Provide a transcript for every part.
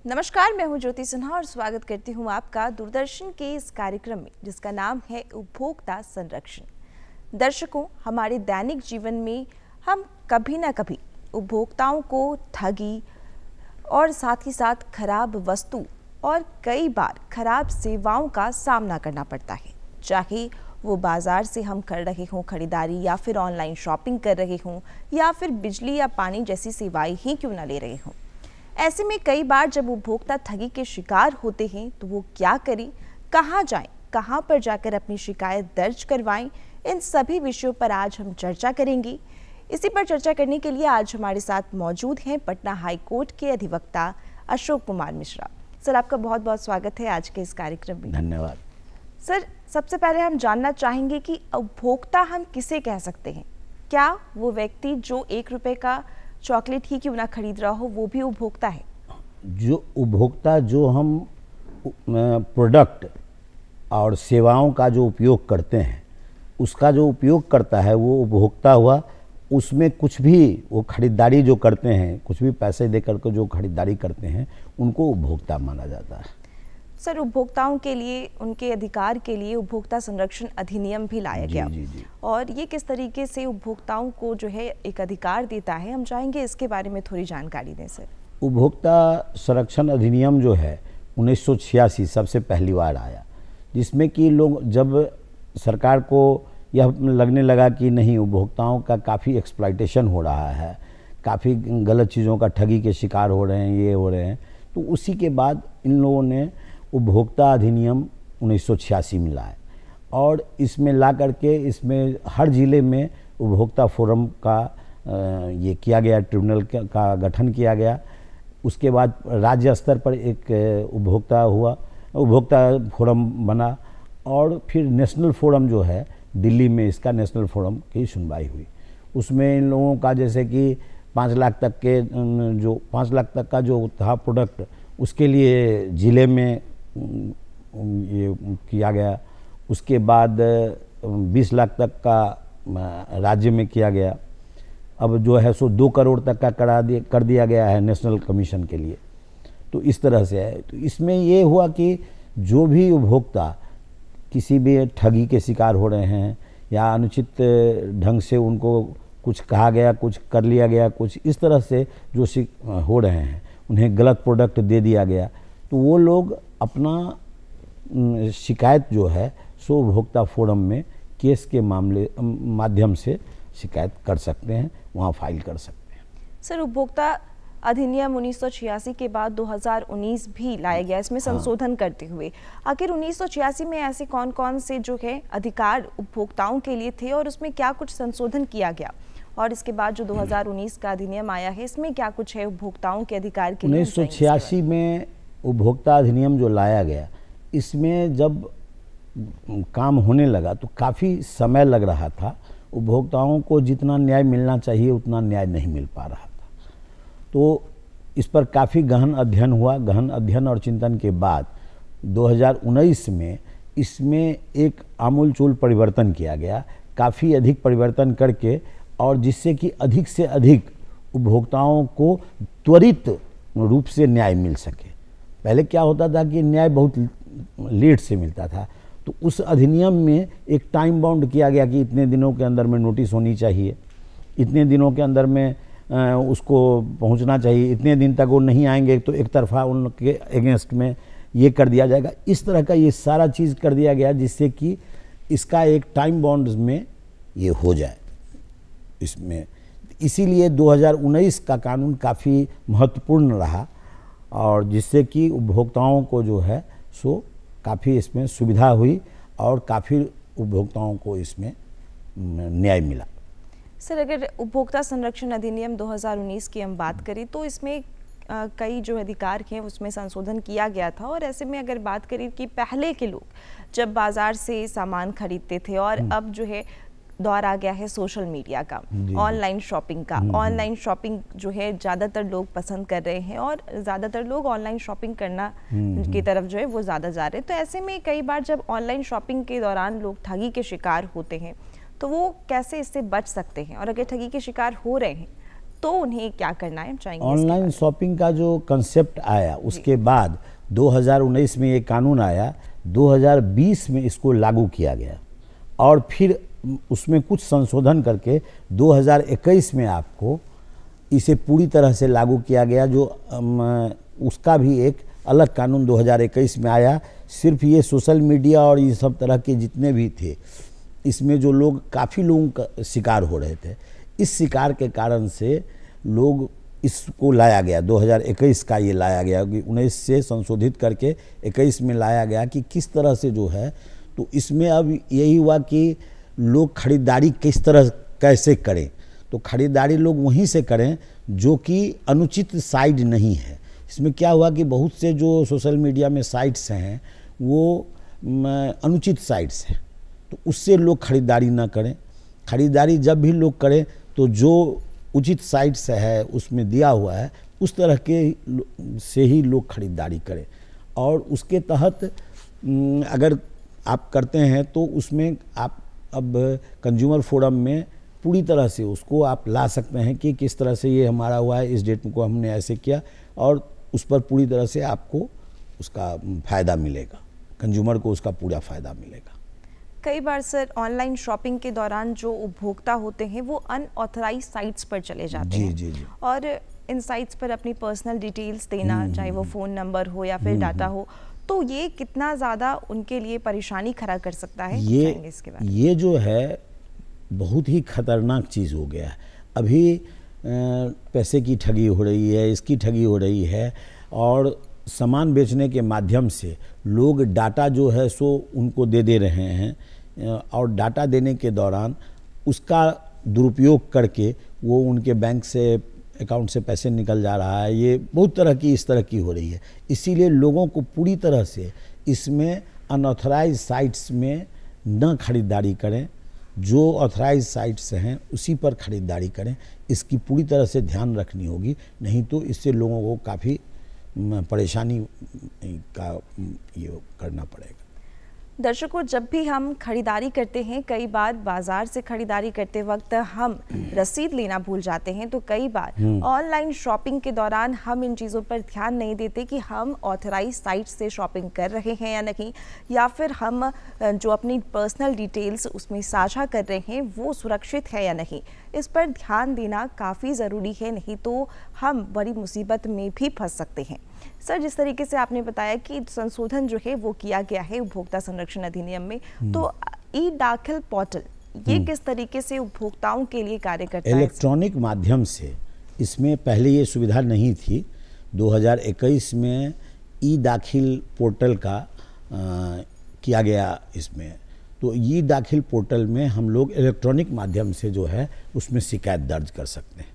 नमस्कार, मैं हूं ज्योति सिन्हा और स्वागत करती हूं आपका दूरदर्शन के इस कार्यक्रम में जिसका नाम है उपभोक्ता संरक्षण। दर्शकों, हमारे दैनिक जीवन में हम कभी ना कभी उपभोक्ताओं को ठगी और साथ ही साथ खराब वस्तु और कई बार खराब सेवाओं का सामना करना पड़ता है। चाहे वो बाजार से हम कर रहे हों खरीदारी या फिर ऑनलाइन शॉपिंग कर रहे हों या फिर बिजली या पानी जैसी सेवाएं ही क्यों ना ले रहे हों। ऐसे में कई बार जब उपभोक्ता ठगी के शिकार होते हैं तो वो क्या करें, कहाँ जाएं, कहाँ पर जाकर अपनी शिकायत दर्ज करवाएं, इन सभी विषयों पर आज हम चर्चा करेंगे। इसी पर चर्चा करने के लिए आज हमारे साथ मौजूद हैं पटना हाई कोर्ट के अधिवक्ता अशोक कुमार मिश्रा। सर, आपका बहुत बहुत स्वागत है आज के इस कार्यक्रम में। धन्यवाद। सर, सबसे पहले हम जानना चाहेंगे कि उपभोक्ता हम किसे कह सकते हैं? क्या वो व्यक्ति जो 1 रुपए का चॉकलेट ही क्यों ना खरीद रहा हो वो भी उपभोक्ता है? जो उपभोक्ता, जो हम प्रोडक्ट और सेवाओं का जो उपयोग करते हैं, उसका जो उपयोग करता है वो उपभोक्ता हुआ। उसमें कुछ भी वो खरीदारी जो करते हैं, कुछ भी पैसे देकर के जो खरीदारी करते हैं, उनको उपभोक्ता माना जाता है। सर, उपभोक्ताओं के लिए, उनके अधिकार के लिए उपभोक्ता संरक्षण अधिनियम भी लाया गया। जी। और ये किस तरीके से उपभोक्ताओं को जो है एक अधिकार देता है, हम चाहेंगे इसके बारे में थोड़ी जानकारी दें सर। उपभोक्ता संरक्षण अधिनियम जो है 1986 सबसे पहली बार आया, जिसमें कि लोग, जब सरकार को यह लगने लगा कि नहीं, उपभोक्ताओं का काफ़ी एक्सप्लॉयटेशन हो रहा है, काफ़ी गलत चीज़ों का ठगी के शिकार हो रहे हैं, ये हो रहे हैं, तो उसी के बाद इन लोगों ने उपभोक्ता अधिनियम 1986 में लाए और इसमें ला करके इसमें हर ज़िले में उपभोक्ता फोरम का ये किया गया, ट्रिब्यूनल का गठन किया गया। उसके बाद राज्य स्तर पर एक उपभोक्ता फोरम बना और फिर नेशनल फोरम जो है दिल्ली में, इसका नेशनल फोरम की सुनवाई हुई। उसमें इन लोगों का जैसे कि 5 लाख तक का जो था प्रोडक्ट, उसके लिए ज़िले में ये किया गया। उसके बाद 20 लाख तक का राज्य में किया गया। अब जो है सो 2 करोड़ तक का कर दिया गया है नेशनल कमीशन के लिए। तो इस तरह से है। तो इसमें ये हुआ कि जो भी उपभोक्ता किसी भी ठगी के शिकार हो रहे हैं या अनुचित ढंग से उनको कुछ कहा गया, कुछ कर लिया गया, कुछ इस तरह से जो हो रहे हैं, उन्हें गलत प्रोडक्ट दे दिया गया, तो वो लोग अपना शिकायत जो है सो उपभोक्ता फोरम में केस के माध्यम से शिकायत कर सकते हैं, वहाँ फाइल कर सकते हैं। सर, उपभोक्ता अधिनियम 1986 के बाद 2019 भी लाया गया, इसमें संशोधन करते हुए। आखिर 1986 में ऐसे कौन कौन से जो है अधिकार उपभोक्ताओं के लिए थे और उसमें क्या कुछ संशोधन किया गया? और इसके बाद जो 2019 का अधिनियम आया है, इसमें क्या कुछ है उपभोक्ताओं के अधिकार के लिए? 1986 में उपभोक्ता अधिनियम जो लाया गया, इसमें जब काम होने लगा तो काफ़ी समय लग रहा था। उपभोक्ताओं को जितना न्याय मिलना चाहिए उतना न्याय नहीं मिल पा रहा था। तो इस पर काफ़ी गहन अध्ययन हुआ। गहन अध्ययन और चिंतन के बाद 2019 में इसमें एक आमूलचूल परिवर्तन किया गया, काफ़ी अधिक परिवर्तन करके, और जिससे कि अधिक से अधिक उपभोक्ताओं को त्वरित रूप से न्याय मिल सके। पहले क्या होता था कि न्याय बहुत लेट से मिलता था, तो उस अधिनियम में एक टाइम बाउंड किया गया कि इतने दिनों के अंदर में नोटिस होनी चाहिए, इतने दिनों के अंदर में उसको पहुंचना चाहिए, इतने दिन तक वो नहीं आएंगे तो एक तरफा उनके अगेंस्ट में ये कर दिया जाएगा। इस तरह का ये सारा चीज़ कर दिया गया जिससे कि इसका एक टाइम बाउंड में ये हो जाए इसमें। इसीलिए 2019 का कानून काफ़ी महत्वपूर्ण रहा और जिससे कि उपभोक्ताओं को जो है सो काफ़ी इसमें सुविधा हुई और काफ़ी उपभोक्ताओं को इसमें न्याय मिला। सर, अगर उपभोक्ता संरक्षण अधिनियम 2019 की हम बात करें तो इसमें कई जो अधिकार हैं उसमें संशोधन किया गया था। और ऐसे में अगर बात करें कि पहले के लोग जब बाजार से सामान खरीदते थे और अब जो है दौर आ गया है सोशल मीडिया का, ऑनलाइन शॉपिंग का। ऑनलाइन शॉपिंग जो है ज़्यादातर लोग पसंद कर रहे हैं और ज़्यादातर लोग ऑनलाइन शॉपिंग करना की तरफ जो है वो ज़्यादा जा रहे हैं। तो ऐसे में कई बार जब ऑनलाइन शॉपिंग के दौरान लोग ठगी के शिकार होते हैं तो वो कैसे इससे बच सकते हैं? और अगर ठगी के शिकार हो रहे हैं तो उन्हें क्या करना है, हम चाहेंगे इसके ऑनलाइन बारे शॉपिंग का जो कंसेप्ट आया उसके बाद 2019 में ये कानून आया, 2020 में इसको लागू किया गया और फिर उसमें कुछ संशोधन करके 2021 में आपको इसे पूरी तरह से लागू किया गया। जो उसका भी एक अलग कानून 2021 में आया। सिर्फ ये सोशल मीडिया और ये सब तरह के जितने भी थे, इसमें जो लोग, काफ़ी लोगों का शिकार हो रहे थे, इस शिकार के कारण से लोग इसको लाया गया, 2021 का ये लाया गया कि 19 से संशोधित करके 21 में लाया गया कि किस तरह से जो है। तो इसमें अब यही हुआ कि लोग खरीदारी किस तरह कैसे करें, तो खरीदारी लोग वहीं से करें जो कि अनुचित साइट नहीं है। इसमें क्या हुआ कि बहुत से जो सोशल मीडिया में साइट्स हैं वो अनुचित साइट्स हैं, तो उससे लोग खरीदारी ना करें। खरीदारी जब भी लोग करें तो जो उचित साइट्स है उसमें दिया हुआ है उस तरह के से ही लोग खरीदारी करें। और उसके तहत अगर आप करते हैं तो उसमें आप अब कंज्यूमर फोरम में पूरी तरह से उसको आप ला सकते हैं कि किस तरह से ये हमारा हुआ है, इस डेट को हमने ऐसे किया, और उस पर पूरी तरह से आपको उसका फ़ायदा मिलेगा, कंज्यूमर को उसका पूरा फ़ायदा मिलेगा। कई बार सर ऑनलाइन शॉपिंग के दौरान जो उपभोक्ता होते हैं वो अनऑथराइज साइट्स पर चले जाते हैं जी। और इन साइट्स पर अपनी पर्सनल डिटेल्स देना, चाहे वो फ़ोन नंबर हो या फिर डाटा हो, तो ये कितना ज़्यादा उनके लिए परेशानी खड़ा कर सकता है? इसके बारे में। ये जो है बहुत ही खतरनाक चीज़ हो गया है। अभी पैसे की ठगी हो रही है, इसकी ठगी हो रही है, और सामान बेचने के माध्यम से लोग डाटा जो है सो उनको दे रहे हैं, और डाटा देने के दौरान उसका दुरुपयोग करके वो उनके बैंक से, अकाउंट से पैसे निकल जा रहा है। ये बहुत तरह की इस तरह की हो रही है। इसीलिए लोगों को पूरी तरह से इसमें अनऑथराइज साइट्स में न खरीदारी करें, जो ऑथराइज साइट्स हैं उसी पर खरीदारी करें। इसकी पूरी तरह से ध्यान रखनी होगी, नहीं तो इससे लोगों को काफ़ी परेशानी का ये करना पड़ेगा। दर्शकों, जब भी हम खरीदारी करते हैं, कई बार बाजार से खरीदारी करते वक्त हम रसीद लेना भूल जाते हैं, तो कई बार ऑनलाइन शॉपिंग के दौरान हम इन चीज़ों पर ध्यान नहीं देते कि हम ऑथराइज साइट से शॉपिंग कर रहे हैं या नहीं, या फिर हम जो अपनी पर्सनल डिटेल्स उसमें साझा कर रहे हैं वो सुरक्षित है या नहीं। इस पर ध्यान देना काफ़ी ज़रूरी है, नहीं तो हम बड़ी मुसीबत में भी फंस सकते हैं। सर, जिस तरीके से आपने बताया कि संशोधन जो है वो किया गया है उपभोक्ता संरक्षण अधिनियम में, तो ई दाखिल पोर्टल ये किस तरीके से उपभोक्ताओं के लिए कार्य करता है? इलेक्ट्रॉनिक माध्यम से, इसमें पहले ये सुविधा नहीं थी। 2021 में ई दाखिल पोर्टल का किया गया इसमें। तो ई दाखिल पोर्टल में हम लोग इलेक्ट्रॉनिक माध्यम से जो है उसमें शिकायत दर्ज कर सकते हैं।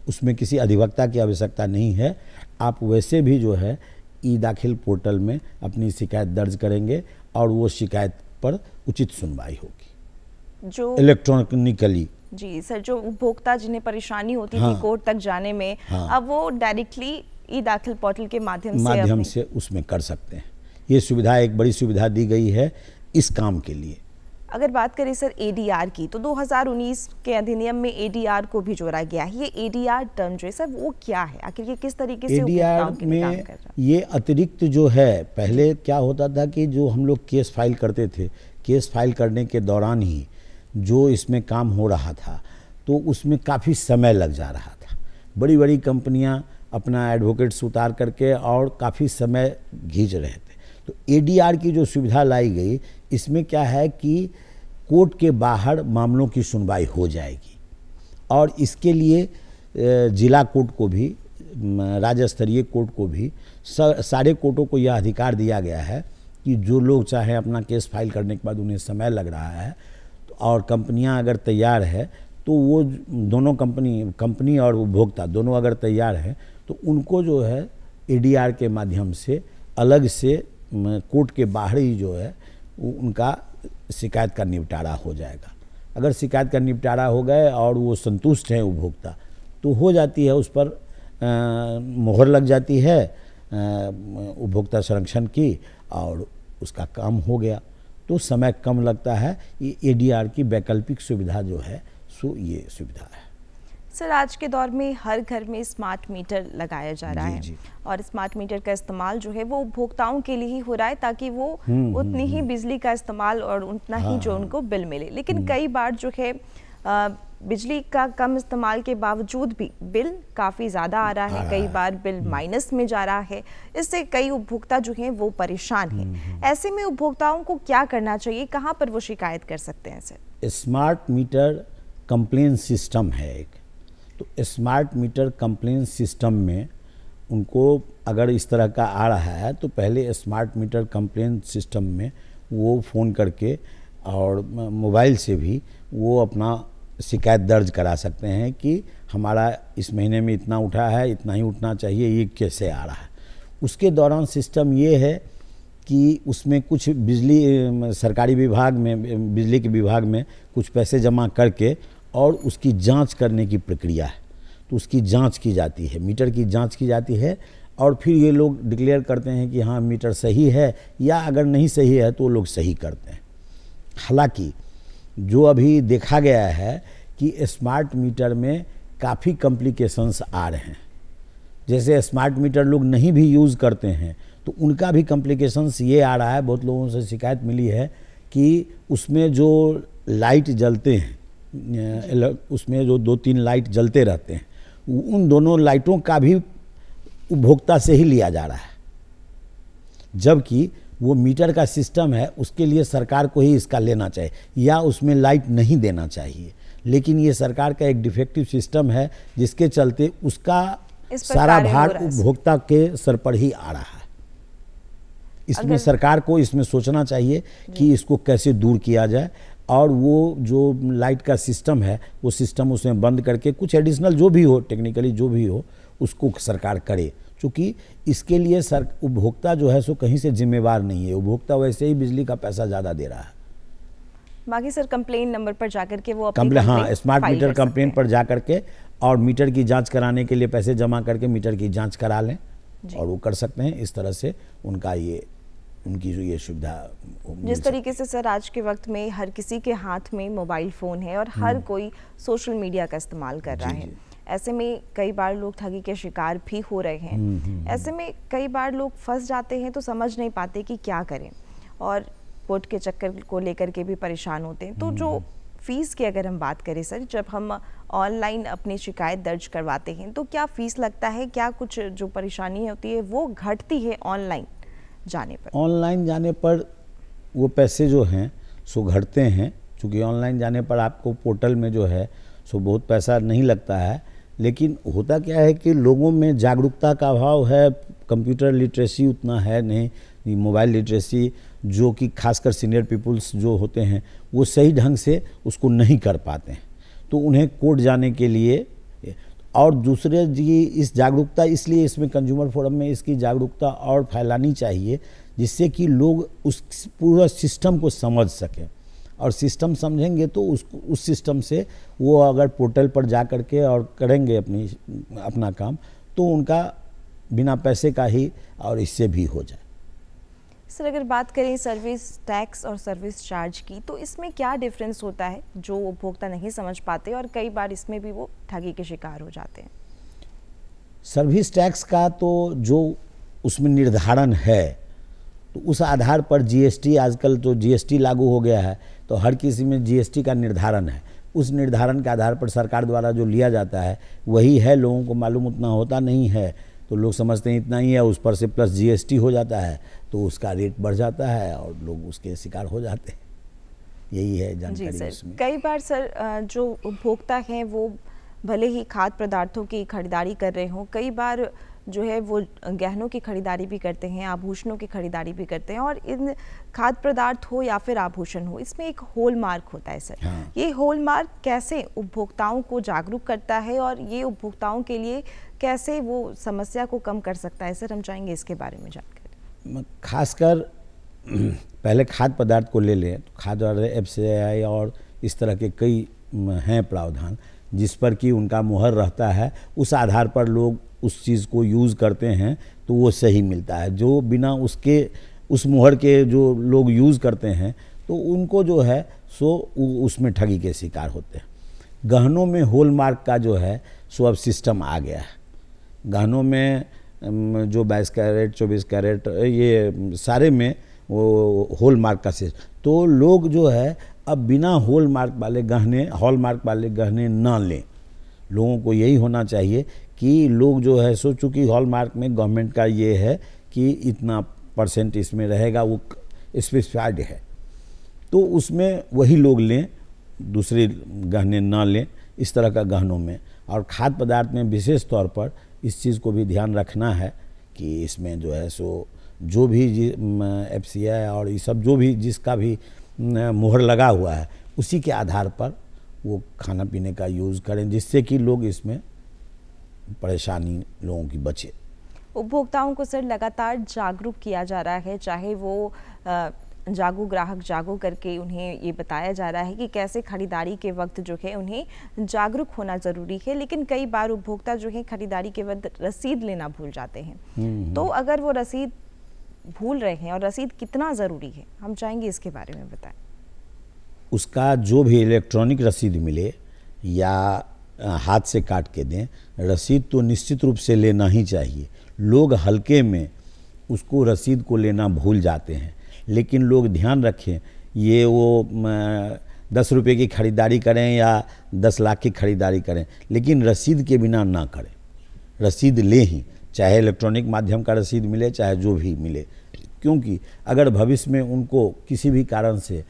उसमें किसी अधिवक्ता की आवश्यकता नहीं है। आप वैसे भी जो है ई दाखिल पोर्टल में अपनी शिकायत दर्ज करेंगे और वो शिकायत पर उचित सुनवाई होगी जो इलेक्ट्रॉनिकली। जी सर, जो उपभोक्ता जिन्हें परेशानी होती थी कोर्ट तक जाने में, अब वो डायरेक्टली ई दाखिल पोर्टल के माध्यम से उसमें कर सकते हैं। ये सुविधा, एक बड़ी सुविधा दी गई है इस काम के लिए। अगर बात करें सर एडीआर की, तो 2019 के अधिनियम में एडीआर को भी जोड़ा गया है। ये एडीआर टर्म जो है सर वो क्या है, आखिर ये किस तरीके से एडीआर में ये अतिरिक्त जो है, पहले क्या होता था कि जो हम लोग केस फाइल करते थे, केस फाइल करने के दौरान ही जो इसमें काम हो रहा था तो उसमें काफ़ी समय लग जा रहा था। बड़ी बड़ी कंपनियां अपना एडवोकेट्स उतार करके और काफ़ी समय खींच रहे थे। तो एडीआर की जो सुविधा लाई गई, इसमें क्या है कि कोर्ट के बाहर मामलों की सुनवाई हो जाएगी, और इसके लिए जिला कोर्ट को भी, राज्य स्तरीय कोर्ट को भी, सारे कोर्टों को यह अधिकार दिया गया है कि जो लोग चाहें अपना केस फाइल करने के बाद उन्हें समय लग रहा है और कंपनियां अगर तैयार है तो वो दोनों कंपनी और उपभोक्ता दोनों अगर तैयार हैं तो उनको जो है एडीआर के माध्यम से अलग से कोर्ट के बाहर ही जो है उनका शिकायत का निपटारा हो जाएगा। अगर शिकायत का निपटारा हो गए और वो संतुष्ट हैं उपभोक्ता, तो हो जाती है, उस पर मोहर लग जाती है उपभोक्ता संरक्षण की और उसका काम हो गया। तो समय कम लगता है। ये एडीआर की वैकल्पिक सुविधा जो है सो ये सुविधा है। सर, आज के दौर में हर घर में स्मार्ट मीटर लगाया जा रहा है जी। और स्मार्ट मीटर का इस्तेमाल जो है वो उपभोक्ताओं के लिए ही हो रहा है ताकि वो उतनी ही बिजली का इस्तेमाल और उतना ही जो उनको बिल मिले। लेकिन कई बार जो है बिजली का कम इस्तेमाल के बावजूद भी बिल काफ़ी ज़्यादा आ रहा है, कई बार बिल माइनस में जा रहा है। इससे कई उपभोक्ता जो हैं वो परेशान हैं। ऐसे में उपभोक्ताओं को क्या करना चाहिए, कहाँ पर वो शिकायत कर सकते हैं sir? Smart meter complain system है एक, तो स्मार्ट मीटर कंप्लेन सिस्टम में उनको अगर इस तरह का आ रहा है तो पहले स्मार्ट मीटर कंप्लेन सिस्टम में वो फ़ोन करके और मोबाइल से भी वो अपना शिकायत दर्ज करा सकते हैं कि हमारा इस महीने में इतना उठा है, इतना ही उठना चाहिए, ये कैसे आ रहा है। उसके दौरान सिस्टम ये है कि उसमें कुछ बिजली सरकारी विभाग में, बिजली के विभाग में कुछ पैसे जमा करके और उसकी जांच करने की प्रक्रिया है। तो उसकी जांच की जाती है, मीटर की जांच की जाती है और फिर ये लोग डिक्लेयर करते हैं कि हाँ मीटर सही है, या अगर नहीं सही है तो वो लोग सही करते हैं। हालांकि जो अभी देखा गया है कि स्मार्ट मीटर में काफ़ी कॉम्प्लिकेशंस आ रहे हैं। जैसे स्मार्ट मीटर लोग नहीं भी यूज़ करते हैं तो उनका भी कॉम्प्लिकेशंस ये आ रहा है, बहुत लोगों से शिकायत मिली है कि उसमें जो लाइट जलते हैं, उसमें जो 2-3 लाइट जलते रहते हैं, उन दोनों लाइटों का भी उपभोक्ता से ही लिया जा रहा है, जबकि वो मीटर का सिस्टम है उसके लिए सरकार को ही इसका लेना चाहिए या उसमें लाइट नहीं देना चाहिए। लेकिन ये सरकार का एक डिफेक्टिव सिस्टम है जिसके चलते उसका सारा भार उपभोक्ता के सर पर ही आ रहा है। इसमें सरकार को इसमें सोचना चाहिए कि इसको कैसे दूर किया जाए और वो जो लाइट का सिस्टम है वो सिस्टम उसमें बंद करके कुछ एडिशनल जो भी हो, टेक्निकली जो भी हो, उसको सरकार करे। क्योंकि इसके लिए उपभोक्ता जो है सो कहीं से जिम्मेवार नहीं है, उपभोक्ता वैसे ही बिजली का पैसा ज़्यादा दे रहा है। बाकी सर कंप्लेन नंबर पर जाकर के वो हाँ, स्मार्ट मीटर कंप्लेन पर जा करके और मीटर की जांच कराने के लिए पैसे जमा करके मीटर की जांच करा लें और वो कर सकते हैं। इस तरह से उनका उनकी जो ये सुविधा, जिस तरीके से सर आज के वक्त में हर किसी के हाथ में मोबाइल फ़ोन है और हर कोई सोशल मीडिया का इस्तेमाल कर रहा है, ऐसे में कई बार लोग ठगी के शिकार भी हो रहे हैं। ऐसे में कई बार लोग फंस जाते हैं तो समझ नहीं पाते कि क्या करें और कोर्ट के चक्कर को लेकर के भी परेशान होते हैं। तो जो फीस की अगर हम बात करें सर, जब हम ऑनलाइन अपनी शिकायत दर्ज करवाते हैं तो क्या फ़ीस लगता है, क्या कुछ जो परेशानी होती है वो घटती है ऑनलाइन जाने पर? ऑनलाइन जाने पर वो पैसे जो हैं सो घटते हैं, क्योंकि ऑनलाइन जाने पर आपको पोर्टल में जो है सो बहुत पैसा नहीं लगता है। लेकिन होता क्या है कि लोगों में जागरूकता का अभाव है, कंप्यूटर लिटरेसी उतना है नहीं, मोबाइल लिटरेसी जो कि खासकर सीनियर पीपल्स जो होते हैं वो सही ढंग से उसको नहीं कर पाते हैं, तो उन्हें कोर्ट जाने के लिए। और दूसरे जी इस जागरूकता, इसलिए इसमें कंज्यूमर फोरम में इसकी जागरूकता और फैलानी चाहिए जिससे कि लोग उस पूरा सिस्टम को समझ सकें, और सिस्टम समझेंगे तो उस सिस्टम से वो अगर पोर्टल पर जा कर के और करेंगे अपना काम तो उनका बिना पैसे का ही और इससे भी हो जाए। सर अगर बात करें सर्विस टैक्स और सर्विस चार्ज की, तो इसमें क्या डिफरेंस होता है जो उपभोक्ता नहीं समझ पाते और कई बार इसमें भी वो ठगी के शिकार हो जाते हैं? सर्विस टैक्स का तो जो उसमें निर्धारण है तो उस आधार पर जीएसटी, आजकल तो जीएसटी लागू हो गया है तो हर किसी में जीएसटी का निर्धारण है। उस निर्धारण के आधार पर सरकार द्वारा जो लिया जाता है वही है, लोगों को मालूम उतना होता नहीं है तो लोग समझते हैं इतना ही है, उस पर से प्लस जीएसटी हो जाता है तो उसका रेट बढ़ जाता है और लोग उसके शिकार हो जाते हैं। यही है जानकारी इसमें। कई बार सर जो उपभोक्ता हैं वो भले ही खाद्य पदार्थों की खरीदारी कर रहे हों, कई बार जो है वो गहनों की खरीदारी भी करते हैं, आभूषणों की खरीदारी भी करते हैं, और इन खाद्य पदार्थ हो या फिर आभूषण हो, इसमें एक हॉलमार्क होता है सर। हाँ। ये हॉलमार्क कैसे उपभोक्ताओं को जागरूक करता है और ये उपभोक्ताओं के लिए कैसे वो समस्या को कम कर सकता है सर, हम चाहेंगे इसके बारे में जानकारी। खासकर पहले खाद्य पदार्थ को ले लें तो खाद्य और FCI और इस तरह के कई हैं प्रावधान जिस पर कि उनका मुहर रहता है, उस आधार पर लोग उस चीज़ को यूज़ करते हैं तो वो सही मिलता है। जो बिना उसके उस मुहर के जो लोग यूज़ करते हैं तो उनको जो है सो उसमें ठगी के शिकार होते हैं। गहनों में हॉलमार्क का जो है सो अब सिस्टम आ गया है। गहनों में जो 22 कैरेट 24 कैरेट ये सारे में वो हॉलमार्क का सिस्टम, तो लोग जो है अब बिना हॉलमार्क वाले गहने ना लें। लोगों को यही होना चाहिए कि लोग जो है सो चूँकि हॉलमार्क में गवर्नमेंट का ये है कि इतना % इसमें रहेगा, वो स्पेसिफाइड है, तो उसमें वही लोग लें, दूसरे गहने ना लें इस तरह का गहनों में। और खाद्य पदार्थ में विशेष तौर पर इस चीज़ को भी ध्यान रखना है कि इसमें जो है सो जो भी FCI और ये सब जो भी जिसका भी मुहर लगा हुआ है उसी के आधार पर वो खाना पीने का यूज़ करें, जिससे कि लोग इसमें परेशानी लोगों की बचे। उपभोक्ताओं को सर लगातार जागरूक किया जा रहा है, चाहे वो जागो ग्राहक जागो करके उन्हें ये बताया जा रहा है कि कैसे खरीदारी के वक्त जो है उन्हें जागरूक होना ज़रूरी है, लेकिन कई बार उपभोक्ता जो है खरीदारी के वक्त रसीद लेना भूल जाते हैं। तो अगर वो रसीद भूल रहे हैं और रसीद कितना ज़रूरी है, हम चाहेंगे इसके बारे में बताएं। उसका जो भी इलेक्ट्रॉनिक रसीद मिले या हाथ से काट के दें, रसीद तो निश्चित रूप से लेना ही चाहिए। लोग हल्के में उसको रसीद को लेना भूल जाते हैं, लेकिन लोग ध्यान रखें, ये वो 10 रुपये की खरीदारी करें या 10 लाख की खरीदारी करें, लेकिन रसीद के बिना ना करें। रसीद लें ही, चाहे इलेक्ट्रॉनिक माध्यम का रसीद मिले चाहे जो भी मिले, क्योंकि अगर भविष्य में उनको किसी भी कारण से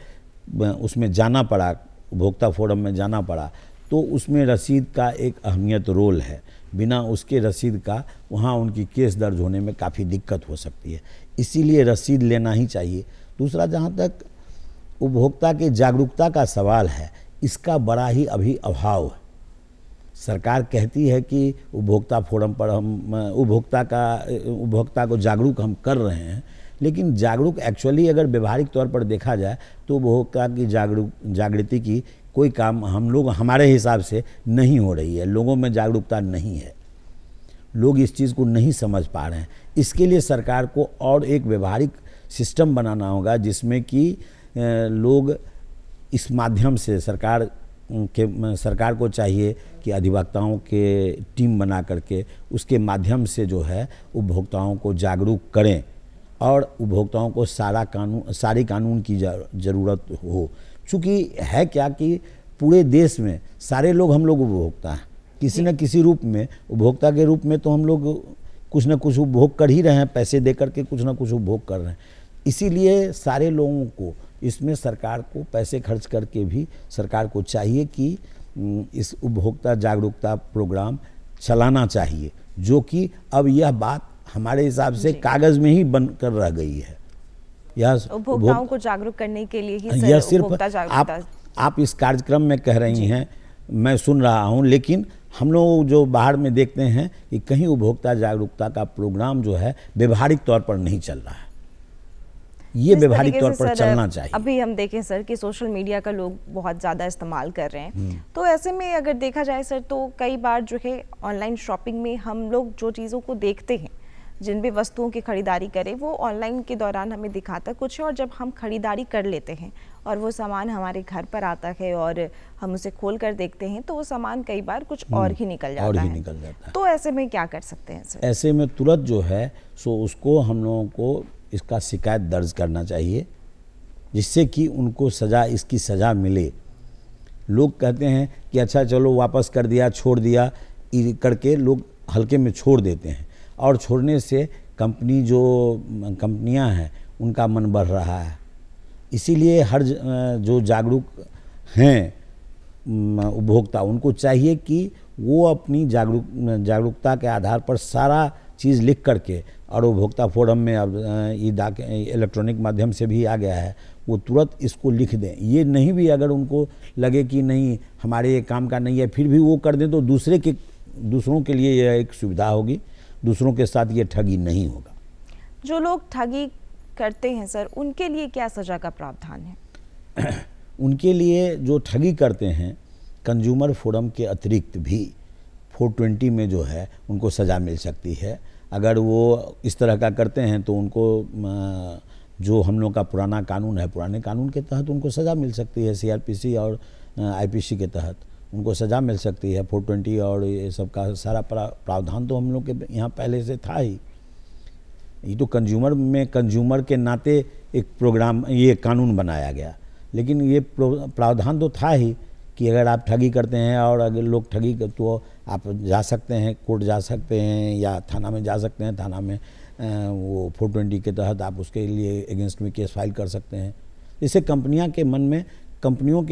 उसमें जाना पड़ा, उपभोक्ता फोरम में जाना पड़ा, तो उसमें रसीद का एक अहमियत रोल है। बिना उसके रसीद का वहाँ उनकी केस दर्ज होने में काफ़ी दिक्कत हो सकती है, इसीलिए रसीद लेना ही चाहिए। दूसरा, जहाँ तक उपभोक्ता के जागरूकता का सवाल है, इसका बड़ा ही अभी अभाव है। सरकार कहती है कि उपभोक्ता फोरम पर हम उपभोक्ता को जागरूक हम कर रहे हैं, लेकिन जागरूक एक्चुअली अगर व्यवहारिक तौर पर देखा जाए तो उपभोक्ता की जागृति की कोई काम हमारे हिसाब से नहीं हो रही है। लोगों में जागरूकता नहीं है, लोग इस चीज़ को नहीं समझ पा रहे हैं। इसके लिए सरकार को और एक व्यवहारिक सिस्टम बनाना होगा, जिसमें कि लोग इस माध्यम से सरकार को चाहिए कि अधिवक्ताओं के टीम बना करके उसके माध्यम से जो है उपभोक्ताओं को जागरूक करें और उपभोक्ताओं को सारी कानून की ज़रूरत हो। चूँकि है क्या कि पूरे देश में सारे लोग हम लोग उपभोक्ता हैं, किसी न किसी रूप में उपभोक्ता के रूप में तो हम लोग कुछ न कुछ उपभोग कर ही रहे हैं, पैसे दे करके कुछ न कुछ उपभोग कर रहे हैं। इसीलिए सारे लोगों को इसमें सरकार को पैसे खर्च करके भी सरकार को चाहिए कि इस उपभोक्ता जागरूकता प्रोग्राम चलाना चाहिए, जो कि अब यह बात हमारे हिसाब से कागज़ में ही बन कर रह गई है। यह उपभोक्ताओं को जागरूक करने के लिए ही यह सिर्फ आप इस कार्यक्रम में कह रही हैं, मैं सुन रहा हूं, लेकिन हम लोग जो बाहर में देखते हैं कि कहीं उपभोक्ता जागरूकता का प्रोग्राम जो है व्यवहारिक तौर पर नहीं चल रहा है। ये व्यवहारिक तौर पर चलना चाहिए। अभी हम देखें सर कि सोशल मीडिया का लोग बहुत ज़्यादा इस्तेमाल कर रहे हैं, तो ऐसे में अगर देखा जाए सर तो कई बार जो है ऑनलाइन शॉपिंग में हम लोग जो चीज़ों को देखते हैं, जिन भी वस्तुओं की खरीदारी करें, वो ऑनलाइन के दौरान हमें दिखाता कुछ है और जब हम खरीदारी कर लेते हैं और वो सामान हमारे घर पर आता है और हम उसे खोल कर देखते हैं तो वो सामान कई बार कुछ और ही निकल जाता है। तो ऐसे में क्या कर सकते हैं सर? ऐसे में तुरंत जो है सो उसको हम लोगों को इसका शिकायत दर्ज करना चाहिए, जिससे कि उनको इसकी सज़ा मिले। लोग कहते हैं कि अच्छा चलो वापस कर दिया, छोड़ दिया करके लोग हल्के में छोड़ देते हैं, और छोड़ने से कंपनियां हैं उनका मन बढ़ रहा है। इसीलिए हर जो जागरूक हैं उपभोक्ता, उनको चाहिए कि वो अपनी जागरूकता के आधार पर सारा चीज़ लिख करके, और उपभोक्ता फोरम में अब इलेक्ट्रॉनिक माध्यम से भी आ गया है, वो तुरंत इसको लिख दें। ये नहीं भी अगर उनको लगे कि नहीं हमारे ये काम का नहीं है, फिर भी वो कर दें तो दूसरों के लिए यह एक सुविधा होगी, दूसरों के साथ ये ठगी नहीं होगा। जो लोग ठगी करते हैं सर, उनके लिए क्या सज़ा का प्रावधान है? उनके लिए जो ठगी करते हैं, कंज्यूमर फोरम के अतिरिक्त भी 420 में जो है उनको सज़ा मिल सकती है। अगर वो इस तरह का करते हैं तो उनको जो हम लोग का पुराना कानून है, पुराने कानून के तहत उनको सज़ा मिल सकती है, CRPC और IPC के तहत। उनको सज़ा मिल सकती है। 420 और ये सब का सारा प्रावधान तो हम लोग के यहाँ पहले से था ही। ये तो कंज्यूमर के नाते एक प्रोग्राम, ये कानून बनाया गया, लेकिन ये प्रावधान तो था ही कि अगर आप ठगी करते हैं और अगर लोग ठगी तो आप जा सकते हैं, कोर्ट जा सकते हैं या थाना में जा सकते हैं। थाना में वो 420 के तहत आप उसके लिए अगेंस्ट में केस फाइल कर सकते हैं। इससे कंपनियों के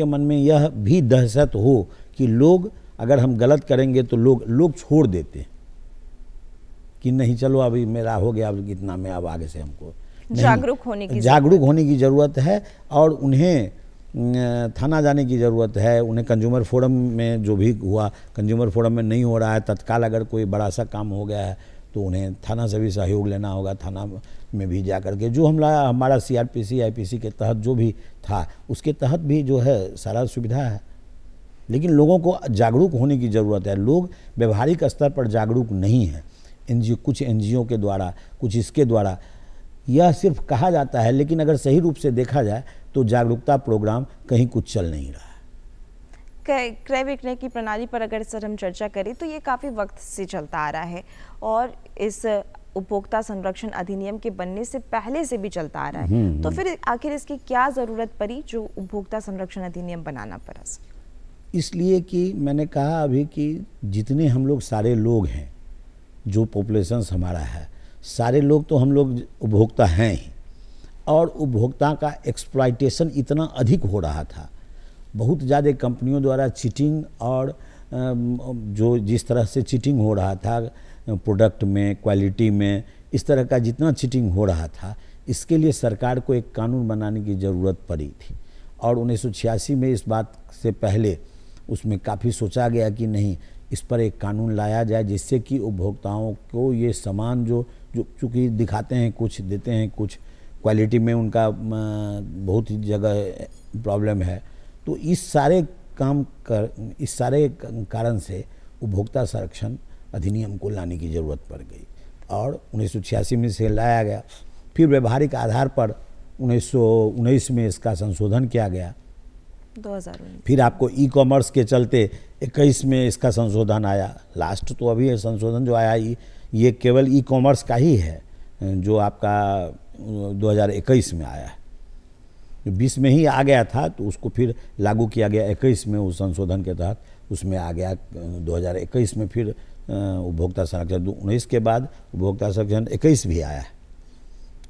मन में यह भी दहशत हो कि लोग, अगर हम गलत करेंगे तो लोग छोड़ देते हैं कि नहीं चलो अभी मेरा हो गया, अब इतना में अब आगे से हमको जागरूक होने की ज़रूरत है और उन्हें थाना जाने की ज़रूरत है। उन्हें कंज्यूमर फोरम में जो भी हुआ, कंज्यूमर फोरम में नहीं हो रहा है, तत्काल अगर कोई बड़ा सा काम हो गया है तो उन्हें थाना से भी सहयोग लेना होगा। थाना में भी जा कर के जो हमारा CRPC IPC के तहत जो भी था उसके तहत भी जो है सारा सुविधा है, लेकिन लोगों को जागरूक होने की ज़रूरत है। लोग व्यवहारिक स्तर पर जागरूक नहीं हैं। कुछ NGO के द्वारा, कुछ इसके द्वारा यह सिर्फ कहा जाता है, लेकिन अगर सही रूप से देखा जाए तो जागरूकता प्रोग्राम कहीं कुछ चल नहीं रहा है। क्रय विक्रय की प्रणाली पर अगर सर हम चर्चा करें तो ये काफ़ी वक्त से चलता आ रहा है और इस उपभोक्ता संरक्षण अधिनियम के बनने से पहले से भी चलता आ रहा है। तो फिर आखिर इसकी क्या ज़रूरत पड़ी जो उपभोक्ता संरक्षण अधिनियम बनाना पड़ा? इसलिए कि मैंने कहा अभी कि जितने हम लोग सारे लोग हैं, जो पॉपुलेशन हमारा है, सारे लोग तो हम लोग उपभोक्ता हैं ही, और उपभोक्ता का एक्सप्लॉयटेशन इतना अधिक हो रहा था। बहुत ज़्यादा कंपनियों द्वारा चीटिंग और जो जिस तरह से चीटिंग हो रहा था प्रोडक्ट में, क्वालिटी में, इस तरह का जितना चीटिंग हो रहा था, इसके लिए सरकार को एक कानून बनाने की ज़रूरत पड़ी थी। और 1986 में इस बात से पहले उसमें काफ़ी सोचा गया कि नहीं, इस पर एक कानून लाया जाए जिससे कि उपभोक्ताओं को ये सामान जो चूँकि दिखाते हैं कुछ, देते हैं कुछ, क्वालिटी में उनका बहुत ही जगह प्रॉब्लम है। तो इस सारे कारण से उपभोक्ता संरक्षण अधिनियम को लाने की ज़रूरत पड़ गई और 1986 में से लाया गया। फिर व्यवहारिक आधार पर 1919 में इसका संशोधन किया गया। 2019 फिर आपको ई-कॉमर्स के चलते 21 में इसका संशोधन आया। लास्ट तो अभी संशोधन जो आया ये केवल ई-कॉमर्स का ही है, जो आपका 2021 में आया है। 20 में ही आ गया था तो उसको फिर लागू किया गया 21 में, उस संशोधन के तहत उसमें आ गया 2021 में। फिर उपभोक्ता संरक्षण 19 के बाद उपभोक्ता संरक्षण 21 भी आया है।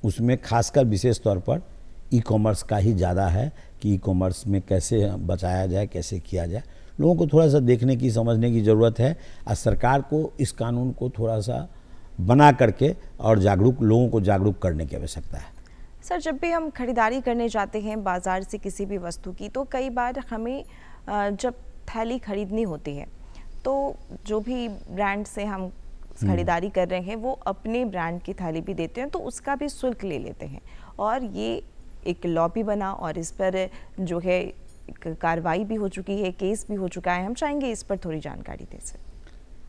उसमें खासकर विशेष तौर पर ई-कॉमर्स का ही ज़्यादा है कि ई-कॉमर्स में कैसे बचाया जाए, कैसे किया जाए। लोगों को थोड़ा सा देखने की, समझने की ज़रूरत है और सरकार को इस कानून को थोड़ा सा बना करके और लोगों को जागरूक करने की आवश्यकता है। सर, जब भी हम खरीदारी करने जाते हैं बाज़ार से किसी भी वस्तु की, तो कई बार हमें जब थैली खरीदनी होती है तो जो भी ब्रांड से हम खरीदारी कर रहे हैं वो अपने ब्रांड की थैली भी देते हैं, तो उसका भी शुल्क ले लेते हैं और ये एक लॉ भी बना और इस पर जो है कार्रवाई भी हो चुकी है, केस भी हो चुका है। हम चाहेंगे इस पर थोड़ी जानकारी दें सर।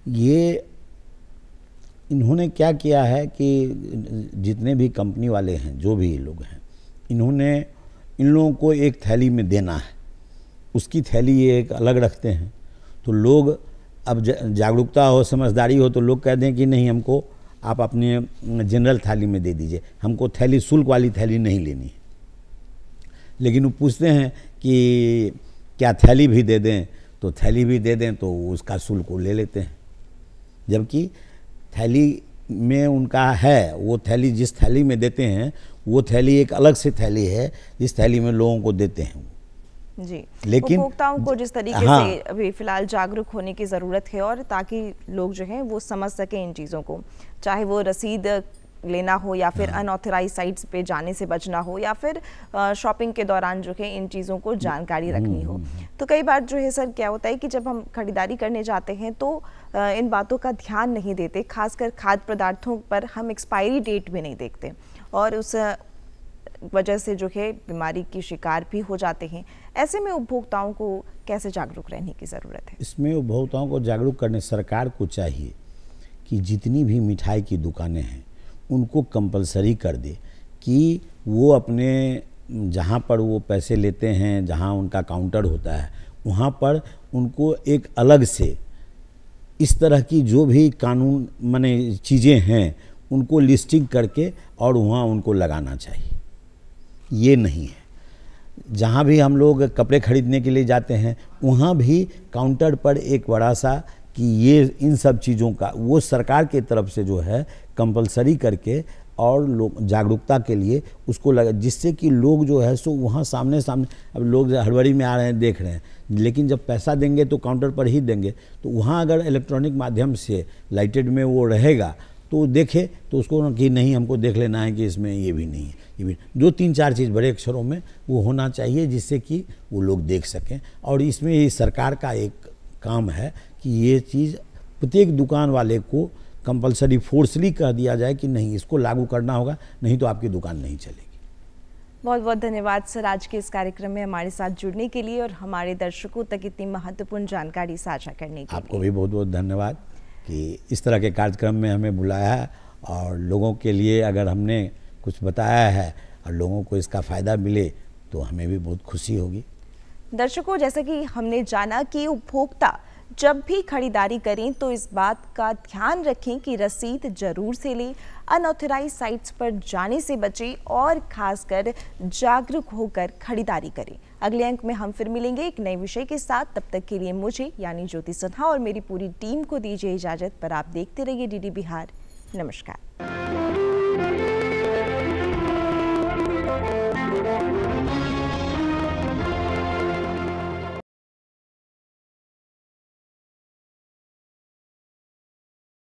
ये इन्होंने क्या किया है कि जितने भी कंपनी वाले हैं, जो भी लोग हैं, इन्होंने इन लोगों को एक थैली में देना है, उसकी थैली ये एक अलग रखते हैं। तो लोग अब जागरूकता हो, समझदारी हो, तो लोग कहते हैं कि नहीं, हमको आप अपने जनरल थाली में दे दीजिए, हमको थैली शुल्क वाली थैली नहीं लेनी है। लेकिन वो पूछते हैं कि क्या थैली भी दे दें, तो थैली भी दे दें तो उसका शुल्क वो ले लेते हैं, जबकि थैली में उनका है, वो थैली जिस थैली में देते हैं वो थैली एक अलग से थैली है जिस थैली में लोगों को देते हैं जी। लेकिन उपभोक्ताओं को जिस तरीके से अभी फिलहाल जागरूक होने की ज़रूरत है और ताकि लोग जो हैं वो समझ सकें इन चीज़ों को, चाहे वो रसीद लेना हो या फिर अनऑथराइज साइट्स पे जाने से बचना हो या फिर शॉपिंग के दौरान जो है इन चीज़ों को जानकारी रखनी हो। तो कई बार जो है सर क्या होता है कि जब हम खरीदारी करने जाते हैं तो इन बातों का ध्यान नहीं देते, खासकर खाद्य पदार्थों पर हम एक्सपायरी डेट भी नहीं देखते और उस वजह से जो है बीमारी की शिकार भी हो जाते हैं। ऐसे में उपभोक्ताओं को कैसे जागरूक रहने की ज़रूरत है? इसमें उपभोक्ताओं को जागरूक करने सरकार को चाहिए कि जितनी भी मिठाई की दुकानें हैं उनको कंपलसरी कर दे कि वो अपने जहाँ पर वो पैसे लेते हैं, जहाँ उनका काउंटर होता है, वहाँ पर उनको एक अलग से इस तरह की जो भी कानून माने चीज़ें हैं उनको लिस्टिंग करके और वहाँ उनको लगाना चाहिए। ये नहीं है। जहाँ भी हम लोग कपड़े खरीदने के लिए जाते हैं वहाँ भी काउंटर पर एक बड़ा सा कि ये इन सब चीज़ों का वो सरकार के तरफ से जो है कंपलसरी करके और लोग जागरूकता के लिए उसको लगा, जिससे कि लोग जो है सो वहाँ सामने सामने, अब लोग हड़बड़ी में आ रहे हैं देख रहे हैं, लेकिन जब पैसा देंगे तो काउंटर पर ही देंगे। तो वहाँ अगर इलेक्ट्रॉनिक माध्यम से लाइटेड में वो रहेगा तो देखे तो उसको कि नहीं हमको देख लेना है कि इसमें ये भी नहीं है, ये भी 2-3-4 चीज़ बड़े अक्षरों में वो होना चाहिए जिससे कि वो लोग देख सकें। और इसमें ये सरकार का एक काम है कि ये चीज़ प्रत्येक दुकान वाले को कंपलसरी फोर्सली कह दिया जाए कि नहीं इसको लागू करना होगा, नहीं तो आपकी दुकान नहीं चलेगी। बहुत बहुत धन्यवाद सर आज के इस कार्यक्रम में हमारे साथ जुड़ने के लिए और हमारे दर्शकों तक इतनी महत्वपूर्ण जानकारी साझा करने के लिए। आपको भी बहुत बहुत धन्यवाद कि इस तरह के कार्यक्रम में हमें बुलाया है और लोगों के लिए अगर हमने कुछ बताया है और लोगों को इसका फ़ायदा मिले तो हमें भी बहुत खुशी होगी। दर्शकों, जैसा कि हमने जाना कि उपभोक्ता जब भी खरीदारी करें तो इस बात का ध्यान रखें कि रसीद जरूर से लें, अनऑथराइज्ड साइट्स पर जाने से बचें और खासकर जागरूक होकर खरीदारी करें। अगले अंक में हम फिर मिलेंगे एक नए विषय के साथ। तब तक के लिए मुझे यानी ज्योति सिन्हा और मेरी पूरी टीम को दीजिए इजाजत। पर आप देखते रहिए डीडी बिहार। नमस्कार।